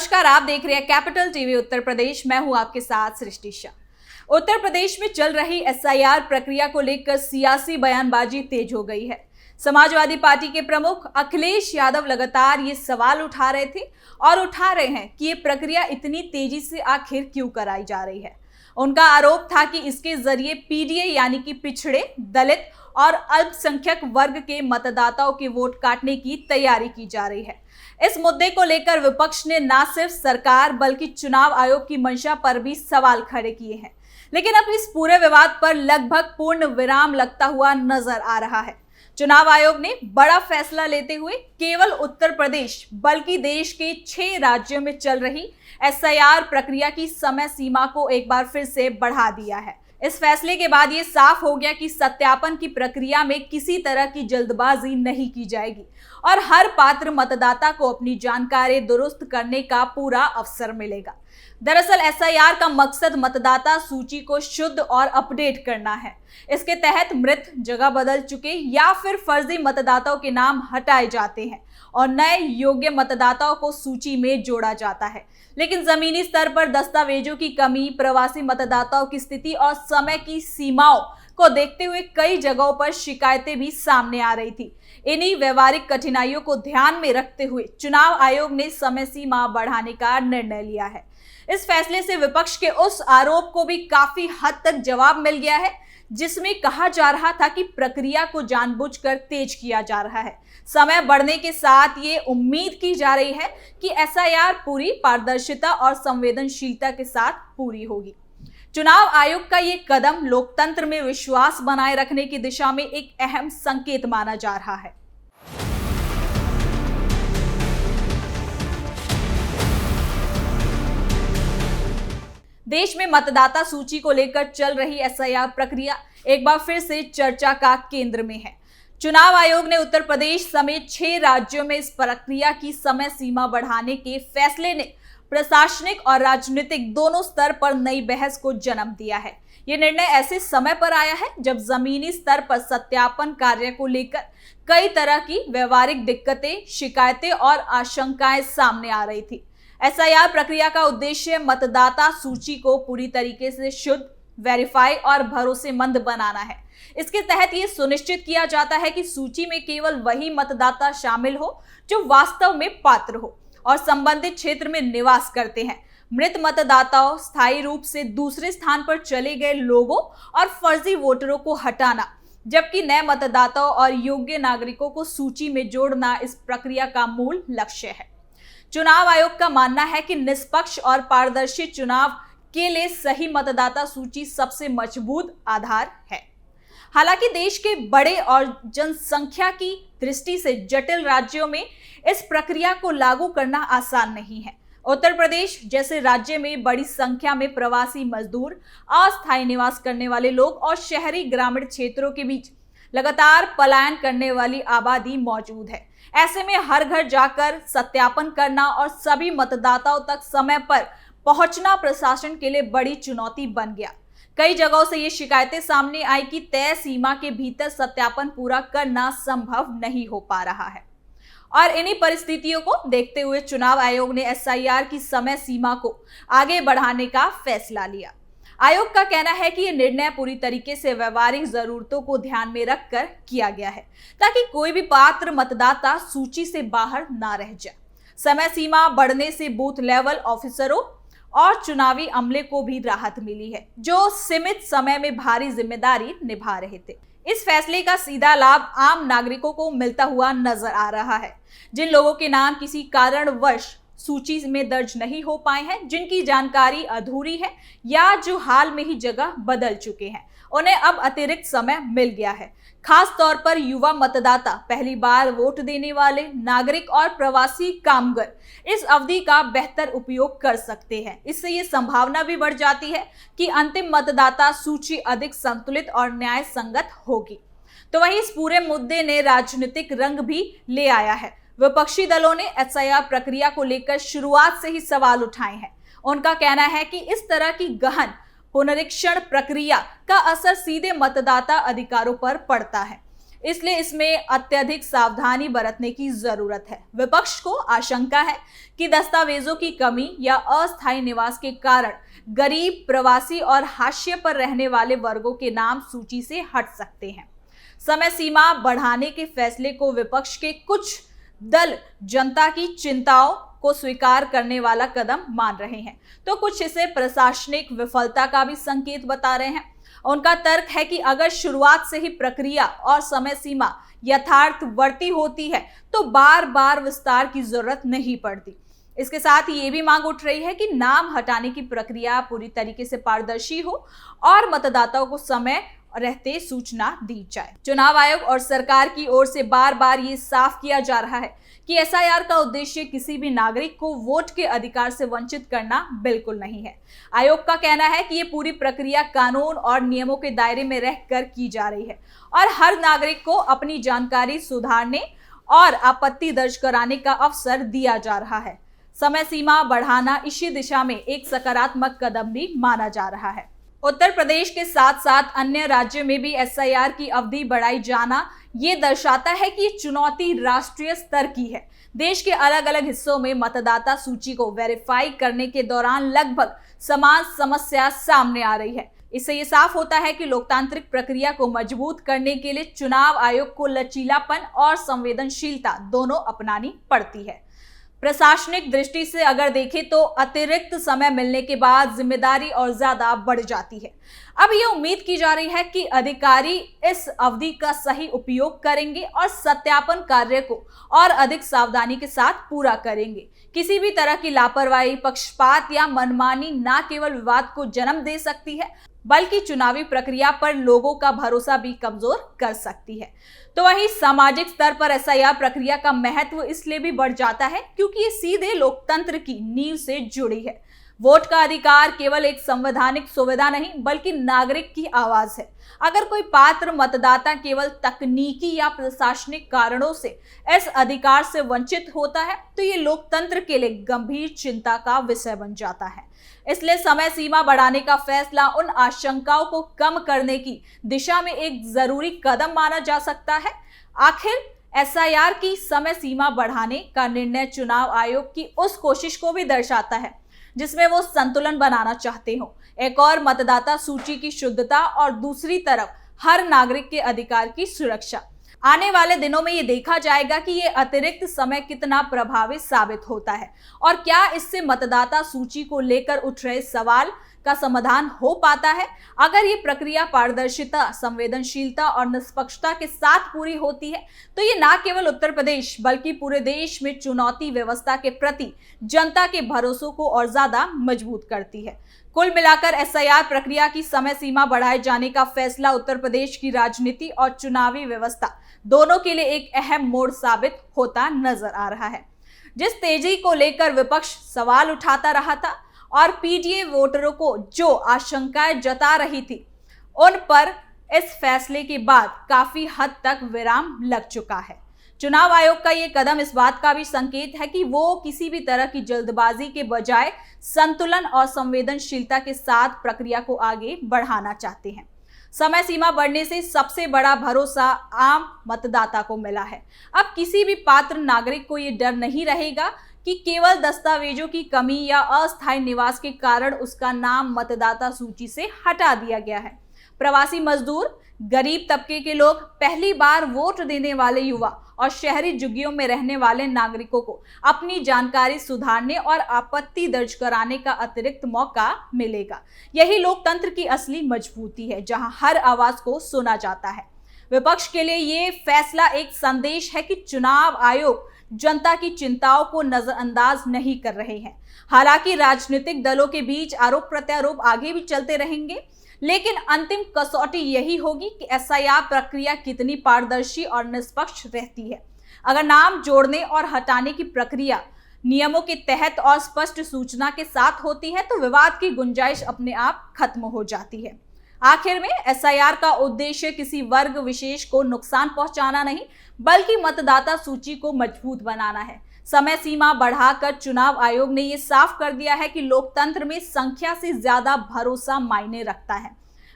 नमस्कार, आप देख रहे हैं कैपिटल टीवी उत्तर प्रदेश। मैं हूं आपके साथ सृष्टि शाह। उत्तर प्रदेश में चल रही एसआईआर प्रक्रिया को लेकर सियासी बयानबाजी तेज हो गई है। समाजवादी पार्टी के प्रमुख अखिलेश यादव लगातार ये सवाल उठा रहे थे और उठा रहे हैं कि ये प्रक्रिया इतनी तेजी से आखिर क्यों कराई जा रही है। उनका आरोप था कि इसके जरिए पीडीए यानी कि पिछड़े, दलित और अल्पसंख्यक वर्ग के मतदाताओं के वोट काटने की तैयारी की जा रही है। इस मुद्दे को लेकर विपक्ष ने न सिर्फ सरकार बल्कि चुनाव आयोग की मंशा पर भी सवाल खड़े किए हैं। लेकिन अब इस पूरे विवाद पर लगभग पूर्ण विराम लगता हुआ नजर आ रहा है। चुनाव आयोग ने बड़ा फैसला लेते हुए केवल उत्तर प्रदेश बल्कि देश के 6 राज्यों में चल रही एसआईआर प्रक्रिया की समय सीमा को एक बार फिर से बढ़ा दिया है। इस फैसले के बाद ये साफ हो गया कि सत्यापन की प्रक्रिया में किसी तरह की जल्दबाजी नहीं की जाएगी और हर पात्र मतदाता को अपनी जानकारी दुरुस्त करने का पूरा अवसर मिलेगा। दरअसल एसआईआर का मकसद मतदाता सूची को शुद्ध और अपडेट करना है। इसके तहत मृत, जगह बदल चुके या फिर फर्जी मतदाताओं के नाम हटाए जाते हैं और नए योग्य मतदाताओं को सूची में जोड़ा जाता है। लेकिन जमीनी स्तर पर दस्तावेजों की कमी, प्रवासी मतदाताओं की स्थिति और समय की सीमाओं को देखते हुए कई जगहों पर शिकायतें भी सामने आ रही थी। इन्हीं व्यवहारिक कठिनाइयों को ध्यान में रखते हुए चुनाव आयोग ने समय सीमा बढ़ाने का निर्णय लिया है। इस फैसले से विपक्ष के उस आरोप को भी काफी हद तक जवाब मिल गया है जिसमें कहा जा रहा था कि प्रक्रिया को जानबूझकर तेज किया जा रहा है। समय बढ़ने के साथ ये उम्मीद की जा रही है कि एसआईआर पूरी पारदर्शिता और संवेदनशीलता के साथ पूरी होगी। चुनाव आयोग का ये कदम लोकतंत्र में विश्वास बनाए रखने की दिशा में एक अहम संकेत माना जा रहा है। देश में मतदाता सूची को लेकर चल रही एसआईआर प्रक्रिया एक बार फिर से चर्चा का केंद्र में है। चुनाव आयोग ने उत्तर प्रदेश समेत 6 राज्यों में इस प्रक्रिया की समय सीमा बढ़ाने के फैसले ने प्रशासनिक और राजनीतिक दोनों स्तर पर नई बहस को जन्म दिया है। ये निर्णय ऐसे समय पर आया है जब जमीनी स्तर पर सत्यापन कार्य को लेकर कई तरह की व्यवहारिक दिक्कतें, शिकायतें और आशंकाएं सामने आ रही थी। एसआईआर प्रक्रिया का उद्देश्य मतदाता सूची को पूरी तरीके से शुद्ध, वेरीफाई और भरोसेमंद बनाना है। इसके तहत ये सुनिश्चित किया जाता है कि सूची में केवल वही मतदाता शामिल हो जो वास्तव में पात्र हो और संबंधित क्षेत्र में निवास करते हैं। मृत मतदाताओं, स्थायी रूप से दूसरे स्थान पर चले गए लोगों और फर्जी वोटरों को हटाना, जबकि नए मतदाताओं और योग्य नागरिकों को सूची में जोड़ना इस प्रक्रिया का मूल लक्ष्य है। चुनाव आयोग का मानना है कि निष्पक्ष और पारदर्शी चुनाव के लिए सही मतदाता सूची सबसे मजबूत आधार है। हालांकि देश के बड़े और जनसंख्या की दृष्टि से जटिल राज्यों में इस प्रक्रिया को लागू करना आसान नहीं है। उत्तर प्रदेश जैसे राज्य में बड़ी संख्या में प्रवासी मजदूर, अस्थायी निवास करने वाले लोग और शहरी ग्रामीण क्षेत्रों के बीच लगातार पलायन करने वाली आबादी मौजूद है। ऐसे में हर घर जाकर सत्यापन करना और सभी मतदाताओं तक समय पर पहुंचना प्रशासन के लिए बड़ी चुनौती बन गया। कई जगहों से ये शिकायतें सामने आई कि तय सीमा के भीतर सत्यापन पूरा करना संभव नहीं हो पा रहा है और इन्हीं परिस्थितियों को देखते हुए चुनाव आयोग ने एसआईआर की समय सीमा को आगे बढ़ाने का फैसला लिया। आयोग का कहना है कि यह निर्णय पूरी तरीके से व्यवहारिक जरूरतों को ध्यान में रखकर किया गया है ताकि कोई भी पात्र मतदाता सूची से बाहर ना रह जाए। समय सीमा बढ़ने से बूथ लेवल ऑफिसरों और चुनावी अमले को भी राहत मिली है जो सीमित समय में भारी जिम्मेदारी निभा रहे थे। इस फैसले का सीधा लाभ आम नागरिकों को मिलता हुआ नजर आ रहा है। जिन लोगों के नाम किसी कारणवश सूची में दर्ज नहीं हो पाए हैं, जिनकी जानकारी अधूरी है या जो हाल में ही जगह बदल चुके हैं, उन्हें अब अतिरिक्त समय मिल गया है। खास तौर पर युवा मतदाता, पहली बार वोट देने वाले नागरिक और प्रवासी कामगार इस अवधि का बेहतर उपयोग कर सकते हैं। इससे ये संभावना भी बढ़ जाती है कि अंतिम मतदाता सूची अधिक संतुलित और न्याय संगत होगी। तो वहीं इस पूरे मुद्दे ने राजनीतिक रंग भी ले आया है। विपक्षी दलों ने एसआईआर प्रक्रिया को लेकर शुरुआत से ही सवाल उठाए हैं। उनका कहना है कि इस तरह की गहन पुनरीक्षण प्रक्रिया का असर सीधे मतदाता अधिकारों पर पड़ता है। इसलिए इसमें अत्यधिक सावधानी बरतने की जरूरत है। विपक्ष को आशंका है कि दस्तावेजों की कमी या अस्थायी निवास के कारण गरीब, प्रवासी और हाशिए पर रहने वाले वर्गों के नाम सूची से हट सकते हैं। समय सीमा बढ़ाने के फैसले को विपक्ष के कुछ दल जनता की चिंताओं को स्वीकार करने वाला कदम मान रहे हैं, तो कुछ इसे प्रशासनिक विफलता का भी संकेत बता रहे हैं। उनका तर्क है कि अगर शुरुआत से ही प्रक्रिया और समय सीमा यथार्थवर्ती होती है तो बार बार विस्तार की जरूरत नहीं पड़ती। इसके साथ ही ये भी मांग उठ रही है कि नाम हटाने की प्रक्रिया पूरी तरीके से पारदर्शी हो और मतदाताओं को समय रहते सूचना दी जाए। चुनाव आयोग और सरकार की ओर से बार बार ये साफ किया जा रहा है कि एसआईआर का उद्देश्य किसी भी नागरिक को वोट के अधिकार से वंचित करना बिल्कुल नहीं है। आयोग का कहना है कि ये पूरी प्रक्रिया कानून और नियमों के दायरे में रहकर की जा रही है और हर नागरिक को अपनी जानकारी सुधारने और आपत्ति दर्ज कराने का अवसर दिया जा रहा है। समय सीमा बढ़ाना इसी दिशा में एक सकारात्मक कदम भी माना जा रहा है। उत्तर प्रदेश के साथ साथ अन्य राज्यों में भी एसआईआर की अवधि बढ़ाई जाना ये दर्शाता है कि चुनौती राष्ट्रीय स्तर की है। देश के अलग अलग हिस्सों में मतदाता सूची को वेरीफाई करने के दौरान लगभग समान समस्या सामने आ रही है। इससे ये साफ होता है कि लोकतांत्रिक प्रक्रिया को मजबूत करने के लिए चुनाव आयोग को लचीलापन और संवेदनशीलता दोनों अपनानी पड़ती है। प्रशासनिक दृष्टि से अगर देखें तो अतिरिक्त समय मिलने के बाद जिम्मेदारी और ज्यादा बढ़ जाती है। अब ये उम्मीद की जा रही है कि अधिकारी इस अवधि का सही उपयोग करेंगे और सत्यापन कार्य को और अधिक सावधानी के साथ पूरा करेंगे। किसी भी तरह की लापरवाही, पक्षपात या मनमानी न केवल विवाद को जन्म दे सकती है बल्कि चुनावी प्रक्रिया पर लोगों का भरोसा भी कमजोर कर सकती है। तो वहीं सामाजिक स्तर पर एसआईआर प्रक्रिया का महत्व इसलिए भी बढ़ जाता है क्योंकि ये सीधे लोकतंत्र की नींव से जुड़ी है। वोट का अधिकार केवल एक संवैधानिक सुविधा नहीं बल्कि नागरिक की आवाज है। अगर कोई पात्र मतदाता केवल तकनीकी या प्रशासनिक कारणों से इस अधिकार से वंचित होता है तो ये लोकतंत्र के लिए गंभीर चिंता का विषय बन जाता है। इसलिए समय सीमा बढ़ाने का फैसला उन आशंकाओं को कम करने की दिशा में एक जरूरी कदम माना जा सकता है। आखिर एसआईआर की समय सीमा बढ़ाने का निर्णय चुनाव आयोग की उस कोशिश को भी दर्शाता है जिसमें वो संतुलन बनाना चाहते हो। एक और मतदाता सूची की शुद्धता और दूसरी तरफ हर नागरिक के अधिकार की सुरक्षा। आने वाले दिनों में ये देखा जाएगा कि ये अतिरिक्त समय कितना प्रभावी साबित होता है और क्या इससे मतदाता सूची को लेकर उठ रहे सवाल का समाधान हो पाता है। अगर ये प्रक्रिया पारदर्शिता, संवेदनशीलता और निष्पक्षता के साथ पूरी होती है तो ये न केवल उत्तर प्रदेश बल्कि पूरे देश में चुनौती व्यवस्था के प्रति जनता के भरोसों को और ज्यादा मजबूत करती है। कुल मिलाकर एसआईआर प्रक्रिया की समय सीमा बढ़ाए जाने का फैसला उत्तर प्रदेश की राजनीति और चुनावी व्यवस्था दोनों के लिए एक अहम मोड़ साबित होता नजर आ रहा है। जिस तेजी को लेकर विपक्ष सवाल उठाता रहा था और पीडीए वोटरों को जो आशंकाएं जता रही थी उन पर इस फैसले के बाद काफी हद तक विराम लग चुका है। चुनाव आयोग का ये कदम इस बात का भी संकेत है कि वो किसी भी तरह की जल्दबाजी के बजाय संतुलन और संवेदनशीलता के साथ प्रक्रिया को आगे बढ़ाना चाहते हैं। समय सीमा बढ़ने से सबसे बड़ा भरोसा आम मतदाता को मिला है। अब किसी भी पात्र नागरिक को ये डर नहीं रहेगा कि केवल दस्तावेजों की कमी या अस्थायी निवास के कारण उसका नाम मतदाता सूची से हटा दिया गया है। प्रवासी मजदूर, गरीब तबके के लोग, पहली बार वोट देने वाले युवा और शहरी झुग्गियों में रहने वाले नागरिकों को अपनी जानकारी सुधारने और आपत्ति दर्ज कराने का अतिरिक्त मौका मिलेगा। यही लोकतंत्र की असली मजबूती है, जहां हर आवाज को सुना जाता है। विपक्ष के लिए ये फैसला एक संदेश है कि चुनाव आयोग जनता की चिंताओं को नजरअंदाज नहीं कर रहे हैं। हालांकि राजनीतिक दलों के बीच आरोप प्रत्यारोप आगे भी चलते रहेंगे, लेकिन अंतिम कसौटी यही होगी कि एसआईआर प्रक्रिया कितनी पारदर्शी और निष्पक्ष रहती है। अगर नाम जोड़ने और हटाने की प्रक्रिया नियमों के तहत और स्पष्ट सूचना के साथ होती है तो विवाद की गुंजाइश अपने आप खत्म हो जाती है। आखिर में एसआईआर का उद्देश्य किसी वर्ग विशेष को नुकसान पहुंचाना नहीं बल्कि मतदाता सूची को मजबूत बनाना है। समय सीमा बढ़ाकर चुनाव आयोग ने यह साफ कर दिया है कि लोकतंत्र में संख्या से ज्यादा भरोसा मायने रखता है।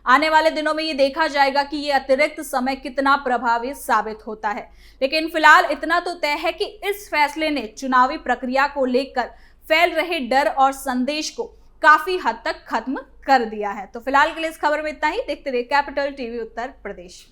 आने वाले दिनों में ये देखा जाएगा कि ये अतिरिक्त समय कितना प्रभावी साबित होता है। लेकिन फिलहाल इतना तो तय है कि इस फैसले ने चुनावी प्रक्रिया को लेकर फैल रहे डर और संदेश को काफी हद तक खत्म कर दिया है। तो फिलहाल के लिए इस खबर में इतना ही। देखते रहिए कैपिटल टीवी उत्तर प्रदेश।